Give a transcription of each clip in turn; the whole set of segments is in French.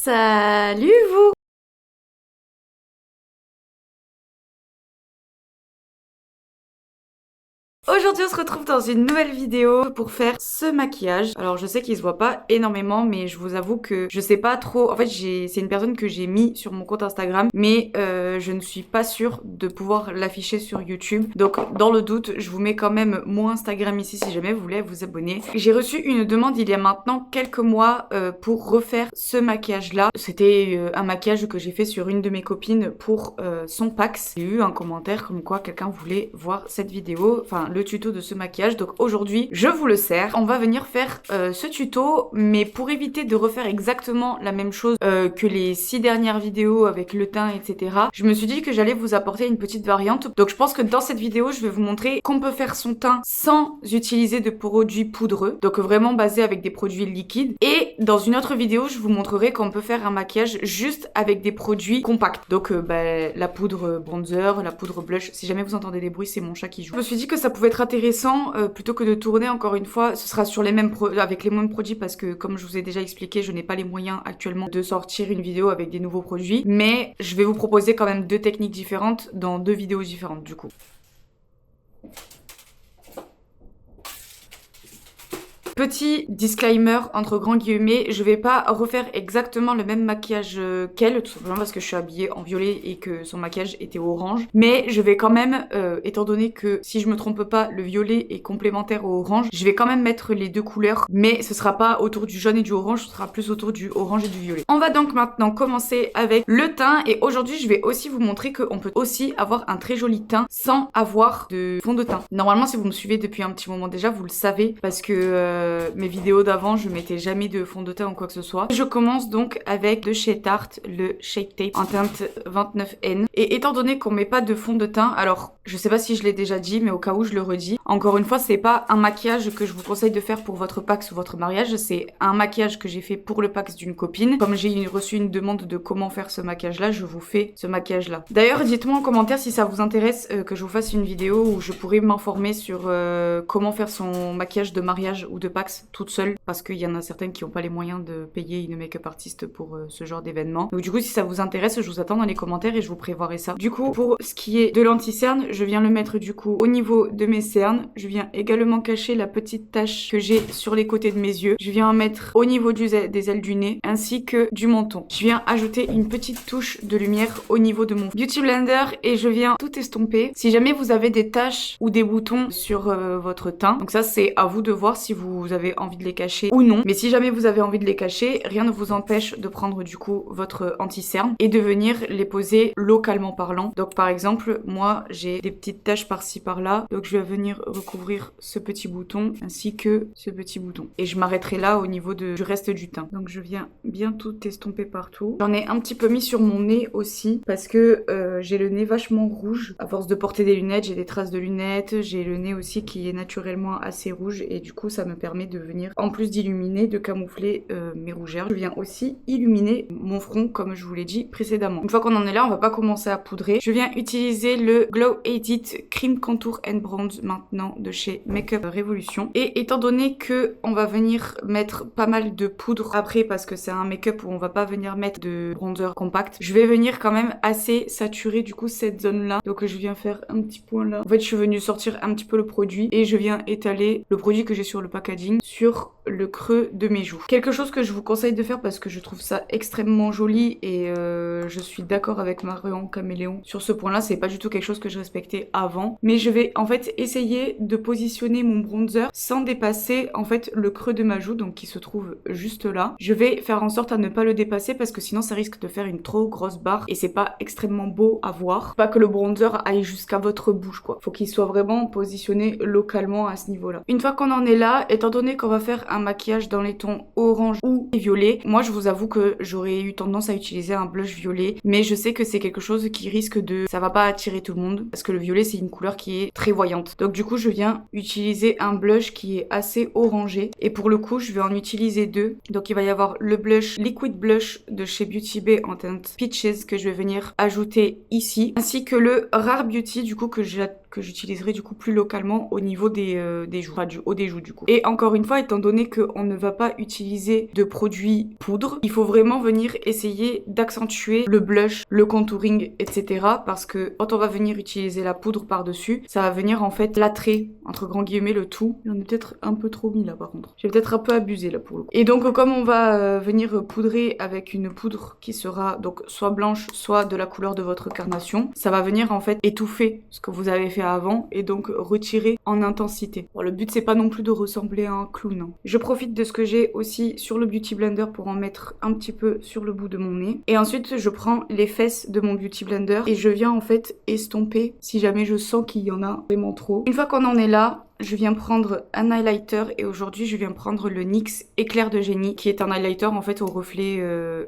Salut vous! Aujourd'hui on se retrouve dans une nouvelle vidéo pour faire ce maquillage. Alors je sais qu'il se voit pas énormément mais je vous avoue que je sais pas trop. En fait c'est une personne que j'ai mis sur mon compte Instagram mais je ne suis pas sûre de pouvoir l'afficher sur YouTube. Donc dans le doute je vous mets quand même mon Instagram ici si jamais vous voulez vous abonner. J'ai reçu une demande il y a maintenant quelques mois pour refaire ce maquillage là. C'était un maquillage que j'ai fait sur une de mes copines pour son Pax. J'ai eu un commentaire comme quoi quelqu'un voulait voir cette vidéo, enfin le tuto de ce maquillage. Donc aujourd'hui je vous le sers, on va venir faire ce tuto mais pour éviter de refaire exactement la même chose que les 6 dernières vidéos avec le teint etc, je me suis dit que j'allais vous apporter une petite variante. Donc je pense que dans cette vidéo je vais vous montrer qu'on peut faire son teint sans utiliser de produits poudreux, donc vraiment basé avec des produits liquides, et dans une autre vidéo je vous montrerai qu'on peut faire un maquillage juste avec des produits compacts, donc la poudre bronzer, la poudre blush. Si jamais vous entendez des bruits, c'est mon chat qui joue. Je me suis dit que ça pouvait être intéressant plutôt que de tourner encore une fois, ce sera sur les mêmes avec les mêmes produits parce que comme je vous ai déjà expliqué, je n'ai pas les moyens actuellement de sortir une vidéo avec des nouveaux produits, mais je vais vous proposer quand même deux techniques différentes dans deux vidéos différentes du coup. Petit disclaimer entre grands guillemets, je vais pas refaire exactement le même maquillage qu'elle, tout simplement parce que je suis habillée en violet et que son maquillage était orange. Mais je vais quand même, étant donné que si je me trompe pas, le violet est complémentaire au orange, je vais quand même mettre les deux couleurs, mais ce sera pas autour du jaune et du orange, ce sera plus autour du orange et du violet. On va donc maintenant commencer avec le teint, et aujourd'hui je vais aussi vous montrer qu'on peut aussi avoir un très joli teint sans avoir de fond de teint. Normalement si vous me suivez depuis un petit moment déjà, vous le savez, parce que mes vidéos d'avant je mettais jamais de fond de teint ou quoi que ce soit. Je commence donc avec de chez Tarte le Shape Tape en teinte 29N, et étant donné qu'on met pas de fond de teint, alors je sais pas si je l'ai déjà dit mais au cas où je le redis, encore une fois c'est pas un maquillage que je vous conseille de faire pour votre Pax ou votre mariage, c'est un maquillage que j'ai fait pour le Pax d'une copine. Comme j'ai reçu une demande de comment faire ce maquillage là, je vous fais ce maquillage là. D'ailleurs dites-moi en commentaire si ça vous intéresse que je vous fasse une vidéo où je pourrais m'informer sur comment faire son maquillage de mariage ou de Pax toute seule, parce qu'il y en a certaines qui n'ont pas les moyens de payer une make-up artiste pour ce genre d'événement. Donc du coup si ça vous intéresse, je vous attends dans les commentaires et je vous prévoirai ça. Du coup pour ce qui est de l'anti-cerne, je viens le mettre du coup au niveau de mes cernes. Je viens également cacher la petite tache que j'ai sur les côtés de mes yeux. Je viens en mettre au niveau des ailes du nez ainsi que du menton. Je viens ajouter une petite touche de lumière au niveau de mon Beauty Blender et je viens tout estomper. Si jamais vous avez des taches ou des boutons sur votre teint, donc ça c'est à vous de voir si vous avez envie de les cacher ou non. Mais si jamais vous avez envie de les cacher, rien ne vous empêche de prendre du coup votre anti-cerne et de venir les poser localement parlant. Donc par exemple, moi j'ai des petites taches par-ci par-là, donc je vais venir recouvrir ce petit bouton ainsi que ce petit bouton. Et je m'arrêterai là au niveau du reste du teint. Donc je viens bien tout estomper partout. J'en ai un petit peu mis sur mon nez aussi parce que j'ai le nez vachement rouge. À force de porter des lunettes, j'ai des traces de lunettes, j'ai le nez aussi qui est naturellement assez rouge et du coup ça me permet de venir, en plus d'illuminer, de camoufler mes rougeurs. Je viens aussi illuminer mon front comme je vous l'ai dit précédemment. Une fois qu'on en est là, on va pas commencer à poudrer. Je viens utiliser le Glow Edit Cream Contour and Bronze maintenant de chez Makeup Revolution. Et étant donné que on va venir mettre pas mal de poudre après parce que c'est un make-up où on va pas venir mettre de bronzer compact, je vais venir quand même assez saturer du coup cette zone là. Donc je viens faire un petit point là. En fait je suis venue sortir un petit peu le produit et je viens étaler le produit que j'ai sur le packaging sur le creux de mes joues. Quelque chose que je vous conseille de faire parce que je trouve ça extrêmement joli et je suis d'accord avec Marion Caméléon sur ce point là, c'est pas du tout quelque chose que je respectais avant, mais je vais en fait essayer de positionner mon bronzer sans dépasser en fait le creux de ma joue, donc qui se trouve juste là. Je vais faire en sorte à ne pas le dépasser parce que sinon ça risque de faire une trop grosse barre et c'est pas extrêmement beau à voir. Pas que le bronzer aille jusqu'à votre bouche quoi, faut qu'il soit vraiment positionné localement à ce niveau là. Une fois qu'on en est là, étant donné qu'on va faire un maquillage dans les tons orange ou violet, moi je vous avoue que j'aurais eu tendance à utiliser un blush violet, mais je sais que c'est quelque chose qui risque de... ça va pas attirer tout le monde parce que le violet c'est une couleur qui est très voyante. Donc du coup je viens utiliser un blush qui est assez orangé et pour le coup je vais en utiliser deux. Donc il va y avoir le blush Liquid Blush de chez Beauty Bay en teinte Peaches que je vais venir ajouter ici, ainsi que le Rare Beauty du coup que que j'utiliserai du coup plus localement au niveau des joues, enfin du haut des joues du coup. Et encore une fois, étant donné qu'on ne va pas utiliser de produits poudre, il faut vraiment venir essayer d'accentuer le blush, le contouring, etc. Parce que quand on va venir utiliser la poudre par-dessus, ça va venir en fait plâtrer, entre grands guillemets, le tout. J'en ai peut-être un peu trop mis là par contre. J'ai peut-être un peu abusé là pour le coup. Et donc comme on va venir poudrer avec une poudre qui sera donc soit blanche, soit de la couleur de votre carnation, ça va venir en fait étouffer ce que vous avez fait avant et donc retirer en intensité. Bon, le but c'est pas non plus de ressembler à un clown, hein. Je profite de ce que j'ai aussi sur le Beauty Blender pour en mettre un petit peu sur le bout de mon nez. Et ensuite je prends les fesses de mon Beauty Blender et je viens en fait estomper si jamais je sens qu'il y en a vraiment trop. Une fois qu'on en est là, je viens prendre un highlighter et aujourd'hui je viens prendre le NYX Éclair de Génie qui est un highlighter en fait au reflet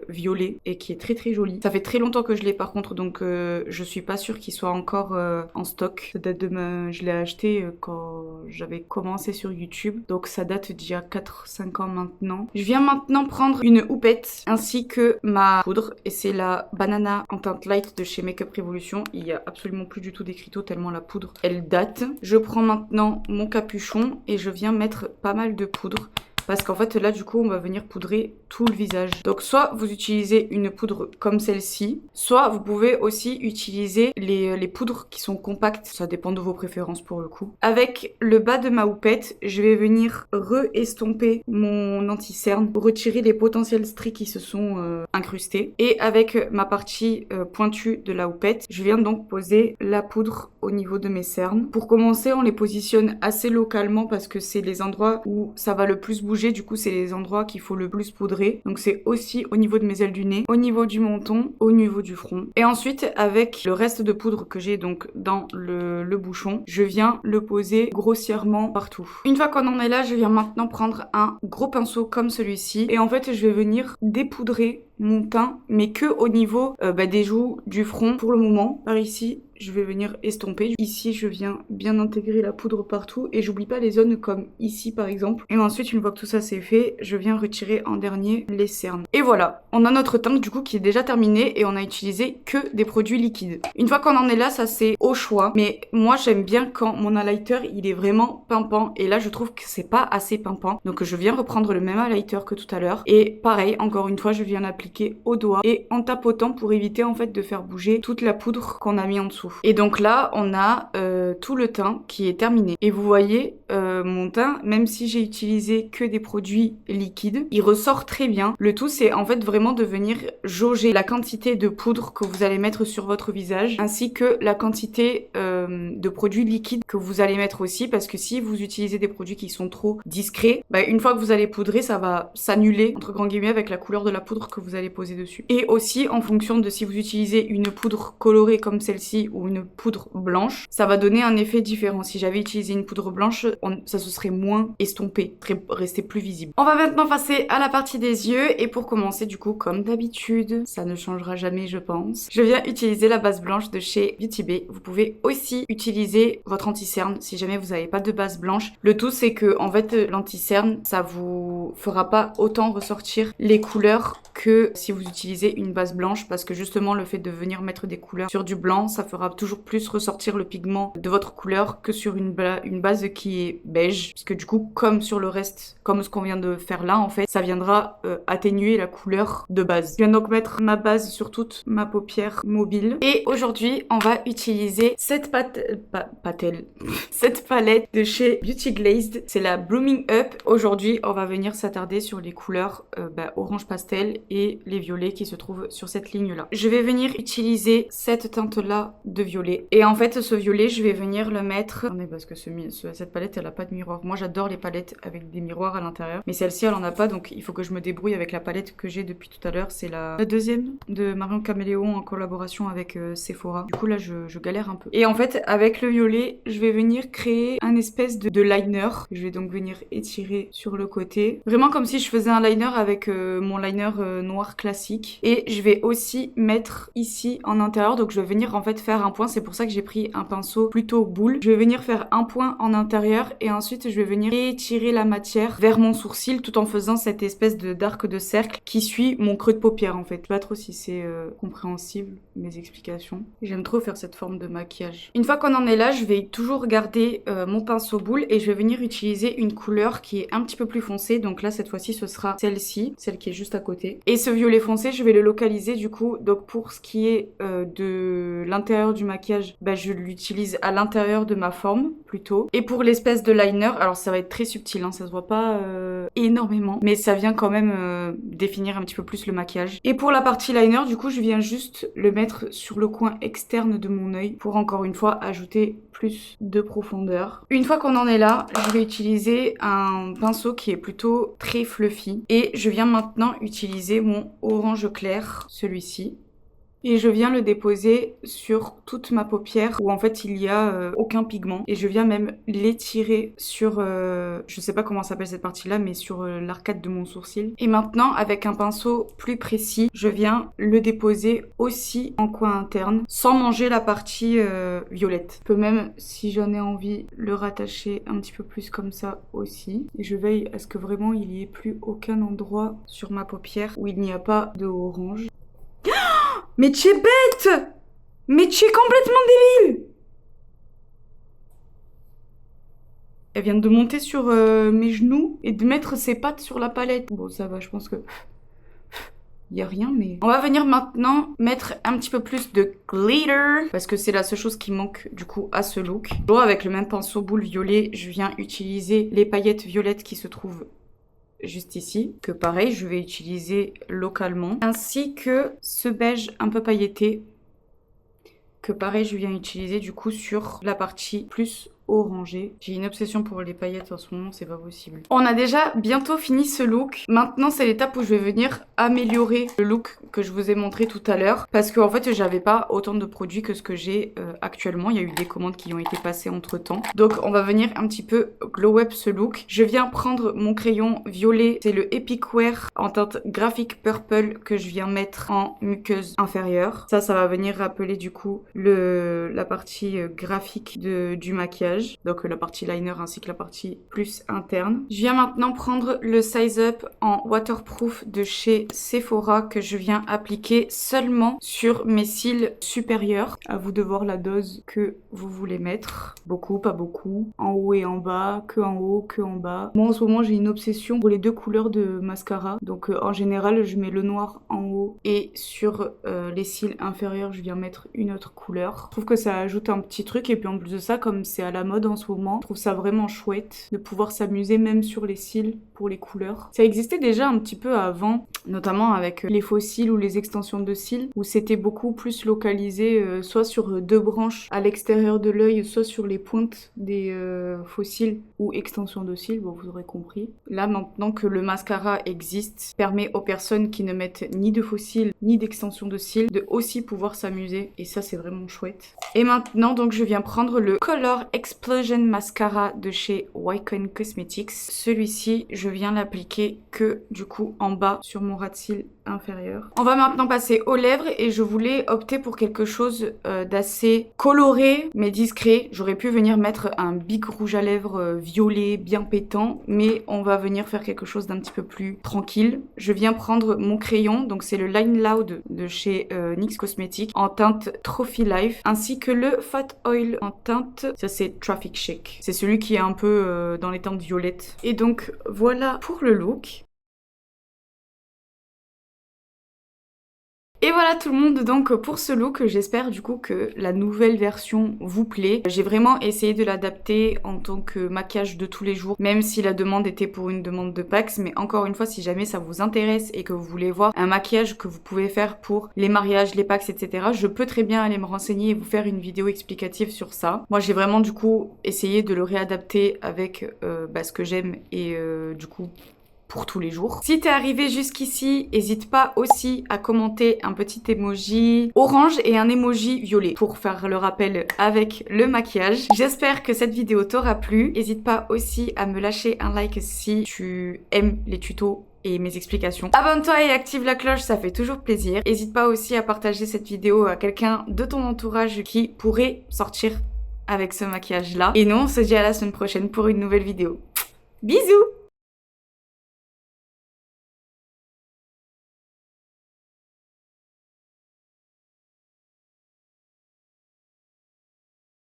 violet et qui est très très joli. Ça fait très longtemps que je l'ai par contre donc je suis pas sûre qu'il soit encore en stock. Ça date de je l'ai acheté quand j'avais commencé sur YouTube donc ça date d'il y a 4-5 ans maintenant. Je viens maintenant prendre une houppette ainsi que ma poudre et c'est la Banana en teinte light de chez Makeup Revolution. Il y a absolument plus du tout d'écriteau tellement la poudre elle date. Je prends maintenant mon capuchon et je viens mettre pas mal de poudre parce qu'en fait là du coup on va venir poudrer tout le visage. Donc soit vous utilisez une poudre comme celle-ci, soit vous pouvez aussi utiliser les poudres qui sont compactes, ça dépend de vos préférences pour le coup. Avec le bas de ma houppette, je vais venir re-estomper mon anti-cerne pour retirer les potentiels stries qui se sont incrustés. Et avec ma partie pointue de la houppette, je viens donc poser la poudre au niveau de mes cernes. Pour commencer, on les positionne assez localement parce que c'est les endroits où ça va le plus bouger. Du coup c'est les endroits qu'il faut le plus poudrer, donc c'est aussi au niveau de mes ailes du nez, au niveau du menton, au niveau du front. Et ensuite avec le reste de poudre que j'ai donc dans le bouchon, je viens le poser grossièrement partout. Une fois qu'on en est là, je viens maintenant prendre un gros pinceau comme celui-ci et en fait je vais venir dépoudrer mon teint mais que au niveau des joues, du front pour le moment. Par ici je vais venir estomper. Ici je viens bien intégrer la poudre partout et j'oublie pas les zones comme ici par exemple. Et ensuite une fois que tout ça c'est fait, je viens retirer en dernier les cernes. Et voilà, on a notre teint du coup qui est déjà terminé et on a utilisé que des produits liquides. Une fois qu'on en est là, ça c'est au choix, mais moi j'aime bien quand mon highlighter il est vraiment pimpant et là je trouve que c'est pas assez pimpant. Donc je viens reprendre le même highlighter que tout à l'heure et pareil, encore une fois je viens l'appliquer au doigt et en tapotant pour éviter en fait de faire bouger toute la poudre qu'on a mis en dessous. Et donc là on a tout le teint qui est terminé et vous voyez mon teint, même si j'ai utilisé que des produits liquides, il ressort très bien. Le tout c'est en fait vraiment de venir jauger la quantité de poudre que vous allez mettre sur votre visage ainsi que la quantité de produits liquides que vous allez mettre aussi, parce que si vous utilisez des produits qui sont trop discrets, une fois que vous allez poudrer ça va s'annuler entre grands guillemets avec la couleur de la poudre que vous allez poser dessus. Et aussi en fonction de si vous utilisez une poudre colorée comme celle-ci ou une poudre blanche, ça va donner un effet différent. Si j'avais utilisé une poudre blanche, ça se serait moins estompé, resté plus visible. On va maintenant passer à la partie des yeux et pour commencer du coup comme d'habitude, ça ne changera jamais je pense, je viens utiliser la base blanche de chez Beauty Bay. Vous pouvez aussi utiliser votre anti-cerne si jamais vous n'avez pas de base blanche. Le tout c'est que en fait l'anti-cerne ça vous fera pas autant ressortir les couleurs que si vous utilisez une base blanche, parce que justement le fait de venir mettre des couleurs sur du blanc ça fera toujours plus ressortir le pigment de votre couleur que sur une base qui est beige, puisque du coup comme sur le reste, comme ce qu'on vient de faire là en fait, ça viendra atténuer la couleur de base. Je viens donc mettre ma base sur toute ma paupière mobile et aujourd'hui on va utiliser cette cette palette de chez Beauty Glazed, c'est la Blooming Up. Aujourd'hui on va venir s'attarder sur les couleurs orange pastel et les violets qui se trouvent sur cette ligne là. Je vais venir utiliser cette teinte là de violet et en fait ce violet je vais venir le mettre, attendez parce que cette palette elle a pas de miroir. Moi j'adore les palettes avec des miroirs à l'intérieur mais celle-ci elle en a pas, donc il faut que je me débrouille avec la palette que j'ai depuis tout à l'heure. C'est la deuxième de Marion Caméléon en collaboration avec Sephora. Du coup là je galère un peu et en fait avec le violet je vais venir créer un espèce de liner. Je vais donc venir étirer sur le côté, vraiment comme si je faisais un liner avec mon liner noir classique, et je vais aussi mettre ici en intérieur, donc je vais venir en fait faire faire un point, c'est pour ça que j'ai pris un pinceau plutôt boule. Je vais venir faire un point en intérieur et ensuite je vais venir étirer la matière vers mon sourcil tout en faisant cette espèce d'arc de cercle qui suit mon creux de paupière en fait. Je sais pas trop si c'est compréhensible mes explications. J'aime trop faire cette forme de maquillage. Une fois qu'on en est là, je vais toujours garder mon pinceau boule et je vais venir utiliser une couleur qui est un petit peu plus foncée. Donc là cette fois-ci ce sera celle-ci, celle qui est juste à côté. Et ce violet foncé je vais le localiser du coup. Donc pour ce qui est de l'intérieur du maquillage, bah, je l'utilise à l'intérieur de ma forme plutôt. Et pour l'espèce de liner, alors ça va être très subtil, hein, ça se voit pas énormément, mais ça vient quand même définir un petit peu plus le maquillage. Et pour la partie liner, du coup je viens juste le mettre sur le coin externe de mon œil pour encore une fois ajouter plus de profondeur. Une fois qu'on en est là, je vais utiliser un pinceau qui est plutôt très fluffy et je viens maintenant utiliser mon orange clair, celui-ci. Et je viens le déposer sur toute ma paupière où en fait il y a aucun pigment. Et je viens même l'étirer sur, je sais pas comment s'appelle cette partie-là, mais sur l'arcade de mon sourcil. Et maintenant, avec un pinceau plus précis, je viens le déposer aussi en coin interne, sans manger la partie violette. Je peux même, si j'en ai envie, le rattacher un petit peu plus comme ça aussi. Et je veille à ce que vraiment il n'y ait plus aucun endroit sur ma paupière où il n'y a pas de orange. Mais tu es bête! Mais tu es complètement débile! Elle vient de monter sur mes genoux et de mettre ses pattes sur la palette. Bon, ça va, je pense que... y a rien, mais... On va venir maintenant mettre un petit peu plus de glitter parce que c'est la seule chose qui manque du coup à ce look. Toujours avec le même pinceau boule violet, je viens utiliser les paillettes violettes qui se trouvent juste ici, que pareil je vais utiliser localement, ainsi que ce beige un peu pailleté que pareil je viens utiliser du coup sur la partie plus orangé. J'ai une obsession pour les paillettes en ce moment, c'est pas possible. On a déjà bientôt fini ce look. Maintenant, c'est l'étape où je vais venir améliorer le look que je vous ai montré tout à l'heure. Parce qu'en fait, j'avais pas autant de produits que ce que j'ai actuellement. Il y a eu des commandes qui ont été passées entre temps. Donc, on va venir un petit peu glow up ce look. Je viens prendre mon crayon violet. C'est le Epic Wear en teinte graphic purple que je viens mettre en muqueuse inférieure. Ça va venir rappeler du coup la partie graphique du maquillage. Donc la partie liner ainsi que la partie plus interne. Je viens maintenant prendre le Size Up en waterproof de chez Sephora que je viens appliquer seulement sur mes cils supérieurs. À vous de voir la dose que vous voulez mettre. Beaucoup, pas beaucoup. En haut et en bas, que en haut, que en bas. Moi en ce moment j'ai une obsession pour les deux couleurs de mascara. Donc en général je mets le noir en haut et sur les cils inférieurs je viens mettre une autre couleur. Je trouve que ça ajoute un petit truc et puis en plus de ça, comme c'est à la mode en ce moment, je trouve ça vraiment chouette de pouvoir s'amuser même sur les cils pour les couleurs. Ça existait déjà un petit peu avant, notamment avec les faux cils ou les extensions de cils, où c'était beaucoup plus localisé soit sur deux branches à l'extérieur de l'œil, soit sur les pointes des faux cils ou extensions de cils, bon vous aurez compris. Là maintenant que le mascara existe, permet aux personnes qui ne mettent ni de faux cils ni d'extension de cils de aussi pouvoir s'amuser et ça c'est vraiment chouette. Et maintenant donc je viens prendre le Color Explosion Mascara de chez Wycon Cosmetics. Celui-ci je viens l'appliquer que du coup en bas sur mon ras de cils inférieur. On va maintenant passer aux lèvres et je voulais opter pour quelque chose d'assez coloré mais discret. J'aurais pu venir mettre un big rouge à lèvres violet bien pétant, mais on va venir faire quelque chose d'un petit peu plus tranquille. Je viens prendre mon crayon, donc c'est le Line Loud de chez NYX Cosmetics en teinte Trophy Life, ainsi que le Fat Oil en teinte, ça c'est Traffic Chic. C'est celui qui est un peu dans les teintes violettes. Et donc voilà pour le look. Et voilà tout le monde donc pour ce look, j'espère du coup que la nouvelle version vous plaît. J'ai vraiment essayé de l'adapter en tant que maquillage de tous les jours, même si la demande était pour une demande de Pax, mais encore une fois si jamais ça vous intéresse et que vous voulez voir un maquillage que vous pouvez faire pour les mariages, les Pax, etc. je peux très bien aller me renseigner et vous faire une vidéo explicative sur ça. Moi j'ai vraiment du coup essayé de le réadapter avec ce que j'aime et du coup pour tous les jours. Si t'es arrivé jusqu'ici, n'hésite pas aussi à commenter un petit emoji orange et un emoji violet pour faire le rappel avec le maquillage. J'espère que cette vidéo t'aura plu. N'hésite pas aussi à me lâcher un like si tu aimes les tutos et mes explications. Abonne-toi et active la cloche, ça fait toujours plaisir. N'hésite pas aussi à partager cette vidéo à quelqu'un de ton entourage qui pourrait sortir avec ce maquillage là. Et nous on se dit à la semaine prochaine pour une nouvelle vidéo. Bisous!